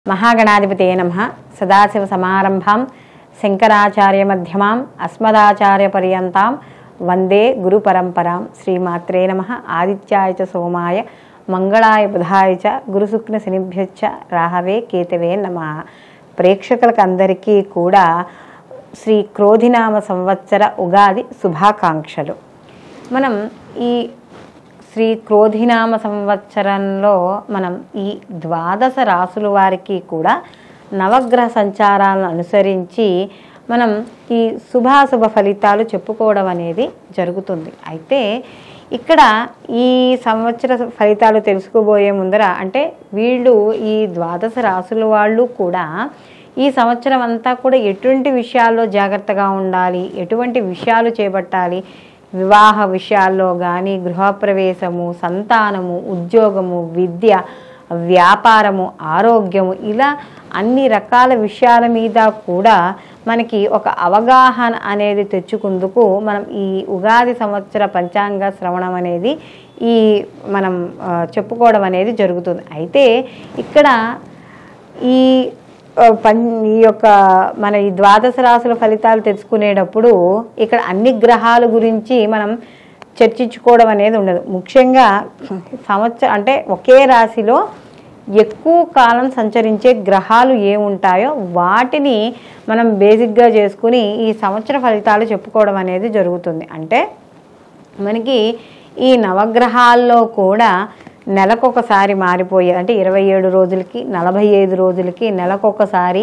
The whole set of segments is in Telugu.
महागणाधिपतये नमः। सदाशिवसमारम्भां शंकराचार्यमध्यमाम् अस्मदाचार्यपर्यन्तां वंदे गुरुपरंपरां। श्रीमात्रे नमः। आदित्याय च सोमाय मंगళాయ బుధాయ చ గురుశుక్ర శనిభ్యశ్చ రాహవే కేతవే నమః. ప్రేక్షకులకు అందరికీ కూడా శ్రీ క్రోధినామ సంవత్సర ఉగాది శుభాకాంక్షలు. మనం ఈ శ్రీ క్రోధినామ సంవత్సరంలో మనం ఈ ద్వాదశ రాసుల వారికి కూడా నవగ్రహ సంచారాలను అనుసరించి మనం ఈ శుభాశుభ ఫలితాలు చెప్పుకోవడం అనేది జరుగుతుంది. అయితే ఇక్కడ ఈ సంవత్సర ఫలితాలు తెలుసుకోబోయే ముందర అంటే వీళ్ళు ఈ ద్వాదశ రాసుల వాళ్ళు కూడా ఈ సంవత్సరం అంతా కూడా ఎటువంటి విషయాల్లో జాగ్రత్తగా ఉండాలి, ఎటువంటి విషయాలు చేపట్టాలి, వివాహ విషయాల్లో కానీ గృహప్రవేశము, సంతానము, ఉద్యోగము, విద్య, వ్యాపారము, ఆరోగ్యము, ఇలా అన్ని రకాల విషయాల మీద కూడా మనకి ఒక అవగాహన అనేది తెచ్చుకుందుకు మనం ఈ ఉగాది సంవత్సర పంచాంగ శ్రవణం అనేది మనం చెప్పుకోవడం అనేది జరుగుతుంది. అయితే ఇక్కడ ఈ యొక్క మన ఈ ద్వాదశ రాశుల ఫలితాలు తెలుసుకునేటప్పుడు ఇక్కడ అన్ని గ్రహాల గురించి మనం చర్చించుకోవడం అనేది ఉండదు. ముఖ్యంగా సంవత్సరం అంటే ఒకే రాశిలో ఎక్కువ కాలం సంచరించే గ్రహాలు ఏముంటాయో వాటిని మనం బేసిక్గా చేసుకుని ఈ సంవత్సర ఫలితాలు చెప్పుకోవడం అనేది జరుగుతుంది. అంటే మనకి ఈ నవగ్రహాల్లో కూడా నెలకొకసారి మారిపోయే అంటే 27 రోజులకి 45 రోజులకి నెలకొకసారి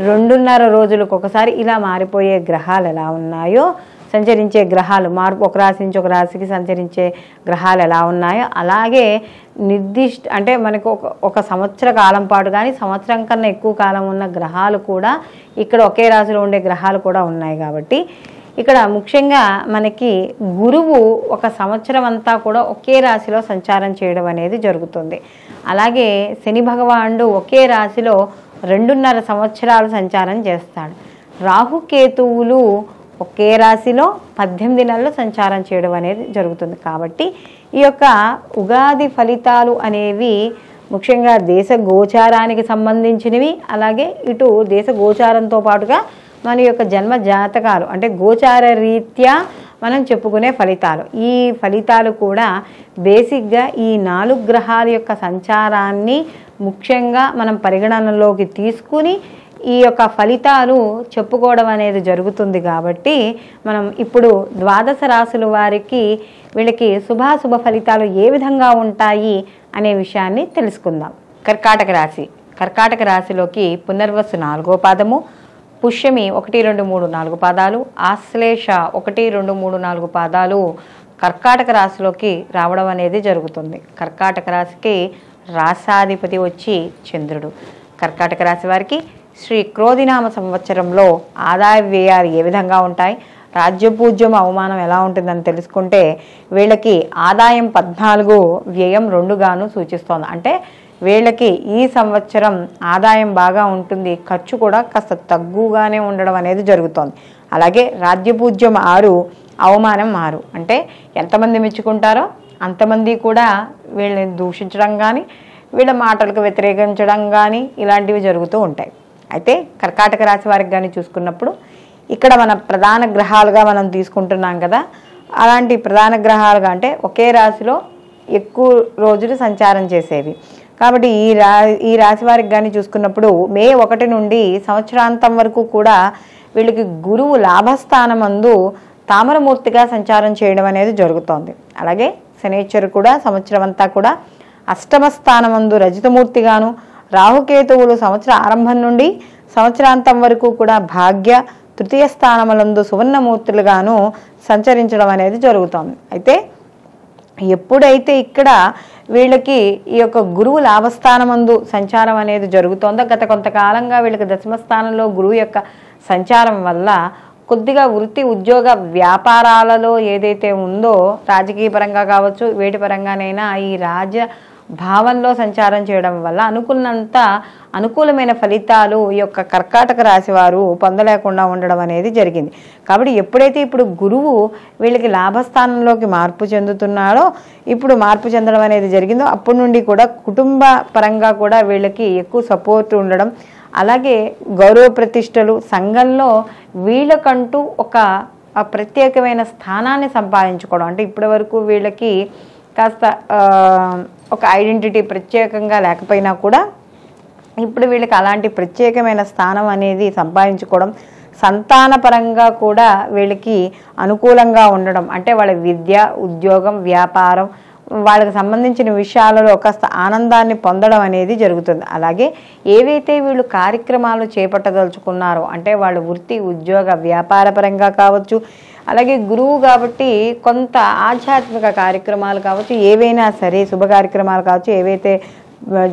2.5 రోజులకు ఒకసారి ఇలా మారిపోయే గ్రహాలు ఎలా ఉన్నాయో, సంచరించే గ్రహాలు మార్పు ఒక రాశి నుంచి ఒక రాశికి సంచరించే గ్రహాలు ఎలా ఉన్నాయో అలాగే నిర్దిష్ట అంటే మనకు ఒక సంవత్సర కాలం పాటు కానీ సంవత్సరం కన్నా ఎక్కువ కాలం ఉన్న గ్రహాలు కూడా ఇక్కడ ఒకే రాశిలో ఉండే గ్రహాలు కూడా ఉన్నాయి. కాబట్టి ఇక్కడ ముఖ్యంగా మనకి గురువు ఒక సంవత్సరం అంతా కూడా ఒకే రాశిలో సంచారం చేయడం అనేది జరుగుతుంది. అలాగే శని భగవానుడు ఒకే రాశిలో 2.5 సంవత్సరాలు సంచారం చేస్తాడు. రాహుకేతువులు ఒకే రాశిలో 18 నెలలు సంచారం చేయడం అనేది జరుగుతుంది. కాబట్టి ఈ యొక్క ఉగాది ఫలితాలు అనేవి ముఖ్యంగా దేశ గోచారానికి సంబంధించినవి, అలాగే ఇటు దేశ గోచారంతో పాటుగా మన యొక్క జన్మ జాతకాలు అంటే గోచార రీత్యా మనం చెప్పుకునే ఫలితాలు. ఈ ఫలితాలు కూడా బేసిక్గా ఈ 4 గ్రహాల యొక్క సంచారాన్ని ముఖ్యంగా మనం పరిగణనలోకి తీసుకుని ఈ యొక్క ఫలితాలు చెప్పుకోవడం అనేది జరుగుతుంది. కాబట్టి మనం ఇప్పుడు ద్వాదశ రాశుల వారికి వీళ్ళకి శుభాశుభ ఫలితాలు ఏ విధంగా ఉంటాయి అనే విషయాన్ని తెలుసుకుందాం. కర్కాటక రాశి. కర్కాటక రాశిలోకి పునర్వసు 4వ పాదము, పుష్యమి 1, 2, 3, 4 పాదాలు, ఆశ్లేష 1, 2, 3, 4 పాదాలు కర్కాటక రాశిలోకి రావడం అనేది జరుగుతుంది. కర్కాటక రాశికి రాశాధిపతి వచ్చి చంద్రుడు. కర్కాటక రాశి వారికి శ్రీ క్రోధినామ సంవత్సరంలో ఆదాయ వ్యయాలు ఏ విధంగా ఉంటాయి, రాజ్యపూజ్యం అవమానం ఎలా ఉంటుందని తెలుసుకుంటే వీళ్ళకి ఆదాయం 14, వ్యయం 2గాను సూచిస్తోంది. అంటే వీళ్ళకి ఈ సంవత్సరం ఆదాయం బాగా ఉంటుంది, ఖర్చు కూడా కాస్త తగ్గుగానే ఉండడం అనేది జరుగుతోంది. అలాగే రాజ్యపూజ్యం 6, అవమానం 6. అంటే ఎంతమంది మెచ్చుకుంటారో అంతమంది కూడా వీళ్ళని దూషించడం కానీ వీళ్ళ మాటలకు వ్యతిరేకించడం కానీ ఇలాంటివి జరుగుతూ ఉంటాయి. అయితే కర్కాటక రాశి వారికి కానీ చూసుకున్నప్పుడు ఇక్కడ మన ప్రధాన గ్రహాలుగా మనం తీసుకుంటున్నాం కదా, అలాంటి ప్రధాన గ్రహాలుగా అంటే ఒకే రాశిలో ఎక్కువ రోజులు సంచారం చేసేవి. కాబట్టి ఈ రాశి వారికి కానీ చూసుకున్నప్పుడు మే 1 నుండి సంవత్సరాంతం వరకు కూడా వీళ్ళకి గురువు లాభస్థానమందు తామరమూర్తిగా సంచారం చేయడం అనేది జరుగుతోంది. అలాగే శనీశ్వరుడు కూడా సంవత్సరం అంతా కూడా అష్టమ స్థానమందు రజితమూర్తిగాను, రాహుకేతువులు సంవత్సర ఆరంభం నుండి సంవత్సరాంతం వరకు కూడా భాగ్య తృతీయ స్థానములందు సువర్ణమూర్తులుగాను సంచరించడం అనేది జరుగుతోంది. అయితే ఎప్పుడైతే ఇక్కడ వీళ్ళకి ఈ యొక్క గురువు లాభస్థానమందు సంచారం అనేది జరుగుతోందో, గత కొంతకాలంగా వీళ్ళకి దశమ స్థానంలో గురువు యొక్క సంచారం వల్ల కొద్దిగా వృత్తి ఉద్యోగ వ్యాపారాలలో ఏదైతే ఉందో రాజకీయ పరంగా కావచ్చు వేటి పరంగానైనా ఈ భావంలో సంచారం చేయడం వల్ల అనుకున్నంత అనుకూలమైన ఫలితాలు ఈ యొక్క కర్కాటక రాశి వారు పొందలేకుండా ఉండడం అనేది జరిగింది. కాబట్టి ఎప్పుడైతే ఇప్పుడు గురువు వీళ్ళకి లాభస్థానంలోకి మార్పు చెందుతున్నాడో, ఇప్పుడు మార్పు చెందడం అనేది జరిగిందో, అప్పటి నుండి కూడా కుటుంబ పరంగా కూడా వీళ్ళకి ఎక్కువ సపోర్ట్ ఉండడం, అలాగే గౌరవ ప్రతిష్టలు, సంఘంలో వీళ్ళకంటూ ఒక ప్రత్యేకమైన స్థానాన్ని సంపాదించుకోవడం. అంటే ఇప్పటి వరకు వీళ్ళకి కాస్త ఒక ఐడెంటిటీ ప్రత్యేకంగా లేకపోయినా కూడా ఇప్పుడు వీళ్ళకి అలాంటి ప్రత్యేకమైన స్థానం అనేది సంపాదించుకోవడం, సంతానపరంగా కూడా వీళ్ళకి అనుకూలంగా ఉండడం. అంటే వాళ్ళ విద్య, ఉద్యోగం, వ్యాపారం, వాళ్ళకి సంబంధించిన విషయాలలో కాస్త ఆనందాన్ని పొందడం అనేది జరుగుతుంది. అలాగే ఏవైతే వీళ్ళు కార్యక్రమాలు చేపట్టదలుచుకున్నారో, అంటే వాళ్ళ వృత్తి, ఉద్యోగ, వ్యాపార పరంగా కావచ్చు, అలాగే గురువు కాబట్టి కొంత ఆధ్యాత్మిక కార్యక్రమాలు కావచ్చు, ఏవైనా సరే శుభ కార్యక్రమాలు కావచ్చు, ఏవైతే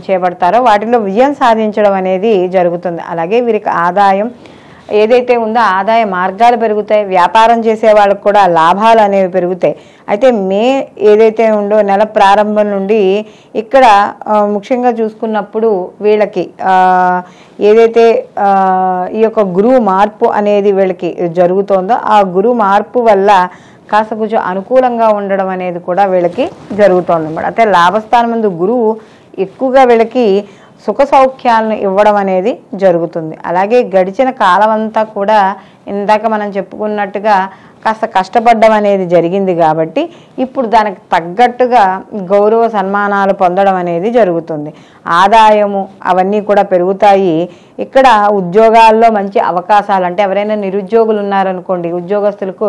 చేపడతారో వాటిలో విజయం సాధించడం అనేది జరుగుతుంది. అలాగే వీరికి ఆదాయం ఏదైతే ఉందో ఆదాయ మార్గాలు పెరుగుతాయి, వ్యాపారం చేసే వాళ్ళకు కూడా లాభాలు అనేవి పెరుగుతాయి. అయితే మే ఏదైతే ఉందో నెల ప్రారంభం నుండి ఇక్కడ ముఖ్యంగా చూసుకున్నప్పుడు వీళ్ళకి ఏదైతే ఈ యొక్క గురువు మార్పు అనేది వీళ్ళకి జరుగుతోందో ఆ గురువు మార్పు వల్ల కాస్త కొంచెం అనుకూలంగా ఉండడం అనేది కూడా వీళ్ళకి జరుగుతోంది అన్నమాట. అయితే లాభస్థానం ముందు గురువు ఎక్కువగా వీళ్ళకి సుఖ సౌఖ్యాలను ఇవ్వడం అనేది జరుగుతుంది. అలాగే గడిచిన కాలం అంతా కూడా ఇందాక మనం చెప్పుకున్నట్టుగా కాస్త కష్టపడడం అనేది జరిగింది కాబట్టి ఇప్పుడు దానికి తగ్గట్టుగా గౌరవ సన్మానాలు పొందడం అనేది జరుగుతుంది. ఆదాయము అవన్నీ కూడా పెరుగుతాయి. ఇక్కడ ఉద్యోగాల్లో మంచి అవకాశాలు, అంటే ఎవరైనా నిరుద్యోగులు ఉన్నారనుకోండి, ఉద్యోగస్తులకు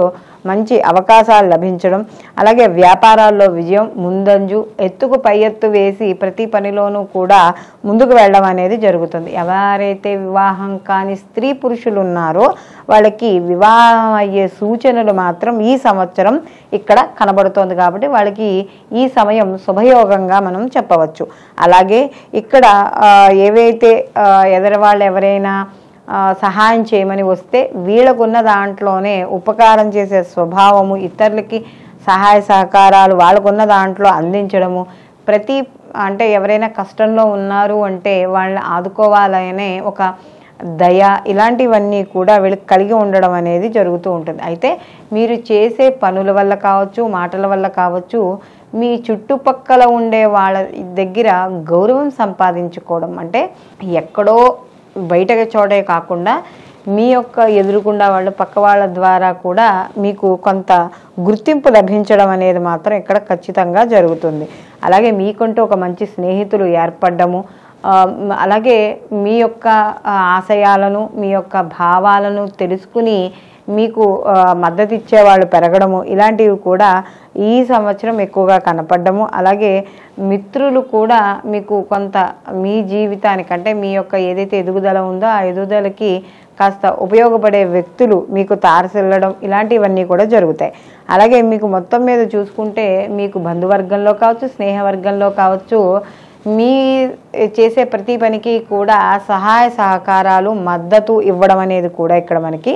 మంచి అవకాశాలు లభించడం, అలాగే వ్యాపారాల్లో విజయం, ముందంజు, ఎత్తుకు పై ఎత్తు వేసి ప్రతి పనిలోనూ కూడా ముందుకు వెళ్ళడం అనేది జరుగుతుంది. ఎవరైతే వివాహం కాని స్త్రీ పురుషులు ఉన్నారో వాళ్ళకి వివాహం అయ్యే సూచనలు మాత్రం ఈ సంవత్సరం ఇక్కడ కనబడుతోంది. కాబట్టి వాళ్ళకి ఈ సమయం శుభయోగంగా మనం చెప్పవచ్చు. అలాగే ఇక్కడ ఏవైతే ఎదరి వాళ్ళు ఎవరైనా సహాయం చేయమని వస్తే వీళ్ళకున్న దాంట్లోనే ఉపకారం చేసే స్వభావము, ఇతరులకి సహాయ సహకారాలు వాళ్ళకున్న దాంట్లో అందించడము, అంటే ఎవరైనా కష్టంలో ఉన్నారు అంటే వాళ్ళని ఆదుకోవాలనే ఒక దయ, ఇలాంటివన్నీ కూడా వీళ్ళకి కలిగి ఉండడం అనేది జరుగుతూ ఉంటుంది. అయితే మీరు చేసే పనుల వల్ల కావచ్చు, మాటల వల్ల కావచ్చు, మీ చుట్టుపక్కల ఉండే వాళ్ళ దగ్గర గౌరవం సంపాదించుకోవడం, అంటే ఎక్కడో బయటకి చోటే కాకుండా మీ యొక్క ఎదురుకుండా వాళ్ళు పక్క వాళ్ళ ద్వారా కూడా మీకు కొంత గుర్తింపు లభించడం అనేది మాత్రం ఇక్కడ ఖచ్చితంగా జరుగుతుంది. అలాగే మీకంటూ ఒక మంచి స్నేహితులు ఏర్పడము, అలాగే మీ యొక్క ఆశయాలను, మీ యొక్క భావాలను తెలుసుకుని మీకు మద్దతు ఇచ్చేవాళ్ళు పెరగడము, ఇలాంటివి కూడా ఈ సంవత్సరం ఎక్కువగా కనపడము. అలాగే మిత్రులు కూడా మీకు కొంత మీ జీవితానికంటే మీ యొక్క ఏదైతే ఎదుగుదల ఉందో ఆ ఎదుగుదలకి కాస్త ఉపయోగపడే వ్యక్తులు మీకు తారసిల్లడం, ఇలాంటివన్నీ కూడా జరుగుతాయి. అలాగే మీకు మొత్తం మీద చూసుకుంటే మీకు బంధువర్గంలో కావచ్చు, స్నేహవర్గంలో కావచ్చు, మీ చేసే ప్రతి పనికి కూడా సహాయ సహకారాలు, మద్దతు ఇవ్వడం అనేది కూడా ఇక్కడ మనకి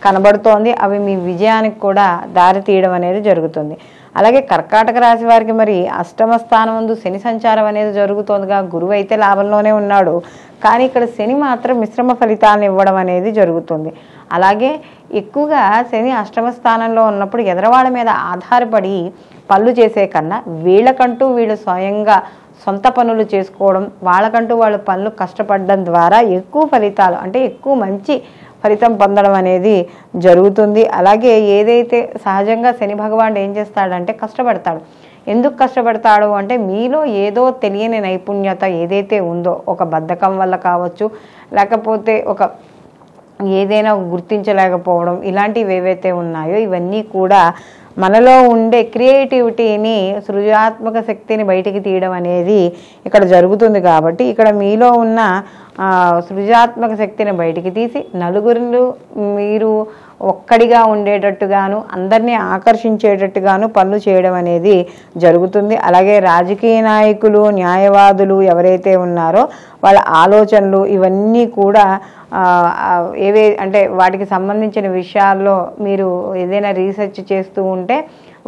కనబడుతోంది. అవి మీ విజయానికి కూడా దారి తీయడం అనేది జరుగుతుంది. అలాగే కర్కాటక రాశి వారికి మరి అష్టమ స్థానం ముందు శని సంచారం అనేది జరుగుతోందిగా. గురువు అయితే లాభంలోనే ఉన్నాడు, కానీ ఇక్కడ శని మాత్రం మిశ్రమ ఫలితాలను ఇవ్వడం అనేది జరుగుతుంది. అలాగే ఎక్కువగా శని అష్టమ స్థానంలో ఉన్నప్పుడు ఎదరవాళ్ళ మీద ఆధారపడి పనులు చేసే కన్నా వీళ్ళకంటూ వీళ్ళు స్వయంగా సొంత పనులు చేసుకోవడం, వాళ్ళకంటూ వాళ్ళ పనులు కష్టపడడం ద్వారా ఎక్కువ ఫలితాలు, అంటే ఎక్కువ మంచి ఫలితం పొందడం అనేది జరుగుతుంది. అలాగే ఏదైతే సహజంగా శని భగవానుడు ఏం చేస్తాడంటే కష్టపడతాడు. ఎందుకు కష్టపడతాడు అంటే మీలో ఏదో తెలియని నైపుణ్యత ఏదైతే ఉందో, ఒక బద్ధకం వల్ల కావచ్చు, లేకపోతే ఒక ఏదైనా గుర్తించలేకపోవడం, ఇలాంటివి ఏవైతే ఉన్నాయో ఇవన్నీ కూడా మనలో ఉండే క్రియేటివిటీని, సృజనాత్మక శక్తిని బయటికి తీయడం అనేది ఇక్కడ జరుగుతుంది. కాబట్టి ఇక్కడ మీలో ఉన్న సృజనాత్మక శక్తిని బయటికి తీసి నలుగురు మీరు ఒక్కడిగా ఉండేటట్టుగాను, అందరినీ ఆకర్షించేటట్టుగాను పనులు చేయడం అనేది జరుగుతుంది. అలాగే రాజకీయ నాయకులు, న్యాయవాదులు ఎవరైతే ఉన్నారో వాళ్ళ ఆలోచనలు ఇవన్నీ కూడా అంటే వాటికి సంబంధించిన విషయాల్లో మీరు ఏదైనా రీసెర్చ్ చేస్తూ ఉంటే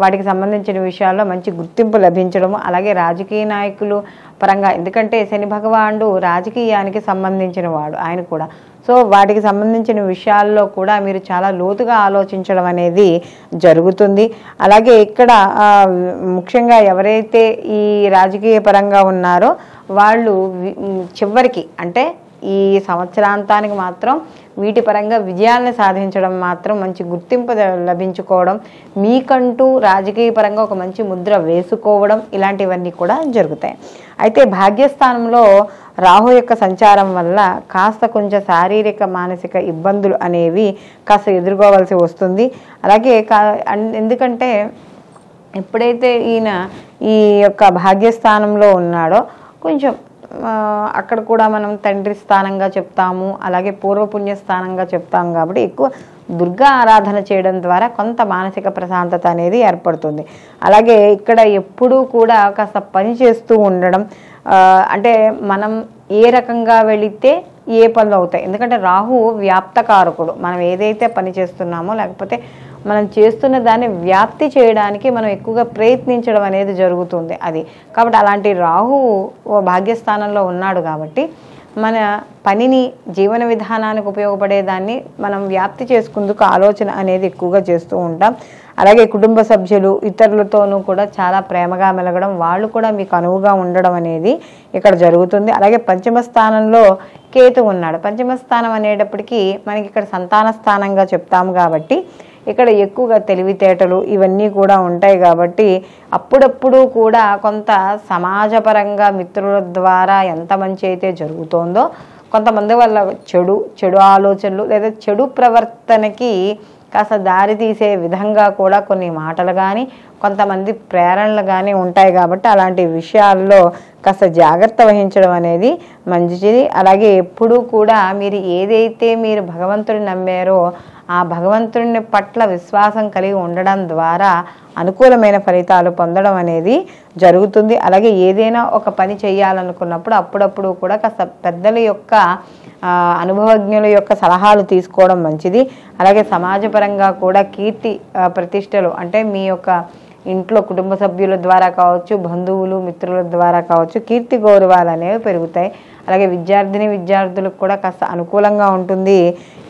వాటికి సంబంధించిన విషయాల్లో మంచి గుర్తింపు లభించడము, అలాగే రాజకీయ నాయకులు పరంగా, ఎందుకంటే శని భగవానుడు రాజకీయానికి సంబంధించిన వాడు ఆయన కూడా. సో వాటికి సంబంధించిన విషయాల్లో కూడా మీరు చాలా లోతుగా ఆలోచించడం అనేది జరుగుతుంది. అలాగే ఇక్కడ ముఖ్యంగా ఎవరైతే ఈ రాజకీయ పరంగా ఉన్నారో వాళ్ళు చివరికి అంటే ఈ సంవత్సరాంతానికి మాత్రం వీటి పరంగా విజయాలను సాధించడం మాత్రం, మంచి గుర్తింపు లభించుకోవడం, మీకంటూ రాజకీయ పరంగా ఒక మంచి ముద్ర వేసుకోవడం, ఇలాంటివన్నీ కూడా జరుగుతాయి. అయితే భాగ్యస్థానంలో రాహు యొక్క సంచారం వల్ల కాస్త కొంచెం శారీరక మానసిక ఇబ్బందులు అనేవి కాస్త ఎదుర్కోవాల్సి వస్తుంది. అలాగే ఎందుకంటే ఎప్పుడైతే ఈయన ఈ యొక్క భాగ్యస్థానంలో ఉన్నాడో కొంచెం అక్కడ కూడా మనం తండ్రి స్థానంగా చెప్తాము, అలాగే పూర్వపుణ్య స్థానంగా చెప్తాము. కాబట్టి ఎక్కువ దుర్గా ఆరాధన చేయడం ద్వారా కొంత మానసిక ప్రశాంతత అనేది ఏర్పడుతుంది. అలాగే ఇక్కడ ఎప్పుడూ కూడా కాస్త పని చేస్తూ ఉండడం, అంటే మనం ఏ రకంగా వెళితే ఏ పనులు అవుతాయి. ఎందుకంటే రాహు వ్యాప్తకారకుడు. మనం ఏదైతే పని చేస్తున్నామో లేకపోతే మనం చేస్తున్న దాన్ని వ్యాప్తి చేయడానికి మనం ఎక్కువగా ప్రయత్నించడం అనేది జరుగుతుంది అది. కాబట్టి అలాంటి రాహువు భాగ్యస్థానంలో ఉన్నాడు కాబట్టి మన పనిని, జీవన విధానానికి ఉపయోగపడేదాన్ని మనం వ్యాప్తి చేసుకుందుకు ఆలోచన అనేది ఎక్కువగా చేస్తూ ఉంటాం. అలాగే కుటుంబ సభ్యులు ఇతరులతోనూ కూడా చాలా ప్రేమగా మెలగడం, వాళ్ళు కూడా మీకు అనువుగా ఉండడం అనేది ఇక్కడ జరుగుతుంది. అలాగే పంచమ స్థానంలో కేతు ఉన్నాడు. పంచమ స్థానం అనేటప్పటికీ మనకి ఇక్కడ సంతాన స్థానంగా చెప్తాము కాబట్టి ఇక్కడ ఎక్కువగా తెలివితేటలు ఇవన్నీ కూడా ఉంటాయి. కాబట్టి అప్పుడప్పుడు కూడా కొంత సమాజపరంగా మిత్రుల ద్వారా ఎంత మంచి అయితే జరుగుతోందో కొంతమంది వల్ల చెడు ఆలోచనలు లేదా చెడు ప్రవర్తనకి కాస్త దారి తీసే విధంగా కూడా కొన్ని మాటలు కానీ కొంతమంది ప్రేరణలు కానీ ఉంటాయి. కాబట్టి అలాంటి విషయాల్లో కాస్త జాగ్రత్త వహించడం అనేది మంచిది. అలాగే ఎప్పుడూ కూడా మీరు భగవంతుడిని నమ్మారో ఆ భగవంతుని పట్ల విశ్వాసం కలిగి ఉండడం ద్వారా అనుకూలమైన ఫలితాలు పొందడం అనేది జరుగుతుంది. అలాగే ఏదైనా ఒక పని చేయాలనుకున్నప్పుడు అప్పుడప్పుడు కూడా కాస్త పెద్దల యొక్క అనుభవజ్ఞుల యొక్క సలహాలు తీసుకోవడం మంచిది. అలాగే సమాజపరంగా కూడా కీర్తి ప్రతిష్టలు, అంటే మీ యొక్క ఇంట్లో కుటుంబ సభ్యుల ద్వారా కావచ్చు, బంధువులు మిత్రుల ద్వారా కావచ్చు, కీర్తి గౌరవాలు అనేవి పెరుగుతాయి. అలాగే విద్యార్థులకు కూడా కాస్త అనుకూలంగా ఉంటుంది.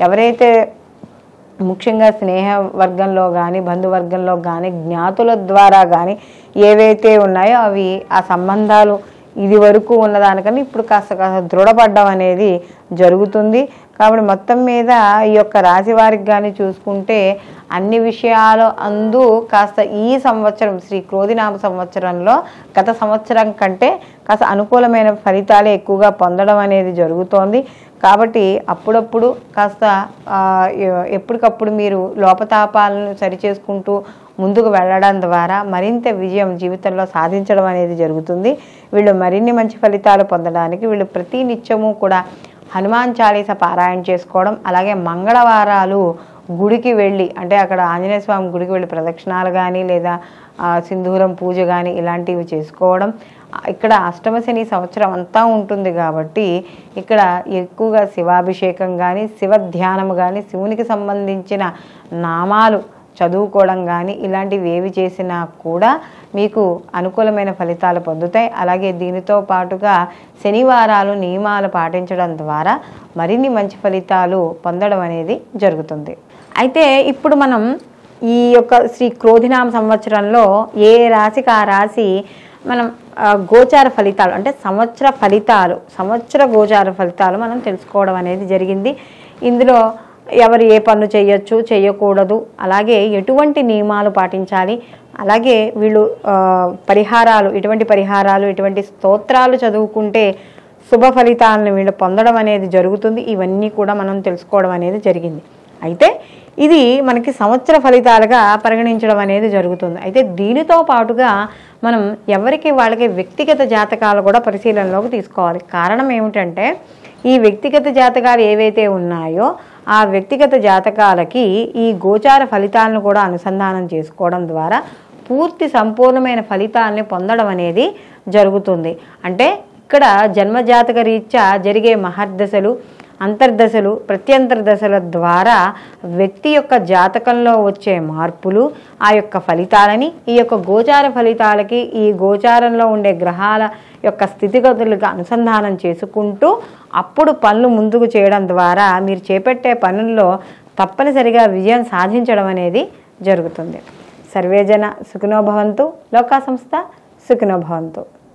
ఎవరైతే ముఖ్యంగా స్నేహ వర్గంలో కానీ బంధువర్గంలో కానీ జ్ఞాతుల ద్వారా కానీ ఏవైతే ఉన్నాయో అవి ఆ సంబంధాలు ఇది వరకు ఉన్నదానికన్నా ఇప్పుడు కాస్త దృఢపడడం అనేది జరుగుతుంది. కాబట్టి మొత్తం మీద ఈ యొక్క రాశి వారికి కానీ చూసుకుంటే అన్ని విషయాలు అందు కాస్త ఈ సంవత్సరం శ్రీ క్రోధినామ సంవత్సరంలో గత సంవత్సరం కంటే కాస్త అనుకూలమైన ఫలితాలే ఎక్కువగా పొందడం అనేది జరుగుతోంది. కాబట్టి అప్పుడప్పుడు కాస్త ఎప్పటికప్పుడు మీరు లోపతాపాలను సరిచేసుకుంటూ ముందుకు వెళ్ళడం ద్వారా మరింత విజయం జీవితంలో సాధించడం అనేది జరుగుతుంది. వీళ్ళు మరిన్ని మంచి ఫలితాలు పొందడానికి వీళ్ళు ప్రతి నిత్యము కూడా హనుమాన్ చాలీస పారాయణ చేసుకోవడం, అలాగే మంగళవారాలు గుడికి వెళ్ళి, అంటే అక్కడ ఆంజనేయ స్వామి గుడికి వెళ్ళి ప్రదక్షిణాలు కానీ లేదా సింధూరం పూజ కానీ ఇలాంటివి చేసుకోవడం. ఇక్కడ అష్టమశని సంవత్సరం అంతా ఉంటుంది కాబట్టి ఇక్కడ ఎక్కువగా శివాభిషేకం కానీ శివ ధ్యానం కానీ శివునికి సంబంధించిన నామాలు చదువుకోవడం కానీ ఇలాంటివి ఏవి చేసినా కూడా మీకు అనుకూలమైన ఫలితాలు పొందుతాయి. అలాగే దీనితో పాటుగా శనివారాలు నియమాలు పాటించడం ద్వారా మరిన్ని మంచి ఫలితాలు పొందడం అనేది జరుగుతుంది. అయితే ఇప్పుడు మనం ఈ యొక్క శ్రీ క్రోధినామ సంవత్సరంలో ఏ రాశికి ఆ రాశి మనం గోచార ఫలితాలు, అంటే సంవత్సర గోచార ఫలితాలు మనం తెలుసుకోవడం అనేది జరిగింది. ఇందులో ఎవరు ఏ పనులు చేయొచ్చు చేయకూడదు, అలాగే ఎటువంటి నియమాలు పాటించాలి, అలాగే వీళ్ళు ఎటువంటి స్తోత్రాలు చదువుకుంటే శుభ ఫలితాలను వీళ్ళు పొందడం అనేది జరుగుతుంది. ఇవన్నీ కూడా మనం తెలుసుకోవడం అనేది జరిగింది. అయితే ఇది మనకి సంవత్సర ఫలితాలుగా పరిగణించడం అనేది జరుగుతుంది. అయితే దీనితో పాటుగా మనం వాళ్ళకి వ్యక్తిగత జాతకాలు కూడా పరిశీలనలోకి తీసుకోవాలి. కారణం ఏమిటంటే ఈ వ్యక్తిగత జాతకాలు ఏవైతే ఉన్నాయో ఆ వ్యక్తిగత జాతకాలకి ఈ గోచార ఫలితాలను కూడా అనుసంధానం చేసుకోవడం ద్వారా సంపూర్ణమైన ఫలితాలని పొందడం అనేది జరుగుతుంది. అంటే ఇక్కడ జన్మజాతక రీత్యా జరిగే మహర్దశలు, అంతర్దశలు ప్రత్యంతర్దశల ద్వారా వ్యక్తి యొక్క జాతకంలో వచ్చే మార్పులు, ఆ యొక్క ఫలితాలని ఈ యొక్క గోచార ఫలితాలకి ఈ గోచారంలో ఉండే గ్రహాల యొక్క స్థితిగతులకు అనుసంధానం చేసుకుంటూ అప్పుడు పనులు ముందుకు చేయడం ద్వారా మీరు చేపట్టే పనుల్లో తప్పనిసరిగా విజయం సాధించడం అనేది జరుగుతుంది. సర్వేజన సుఖినో భవంతు, లోకా సంస్థ సుఖినో భవంతు.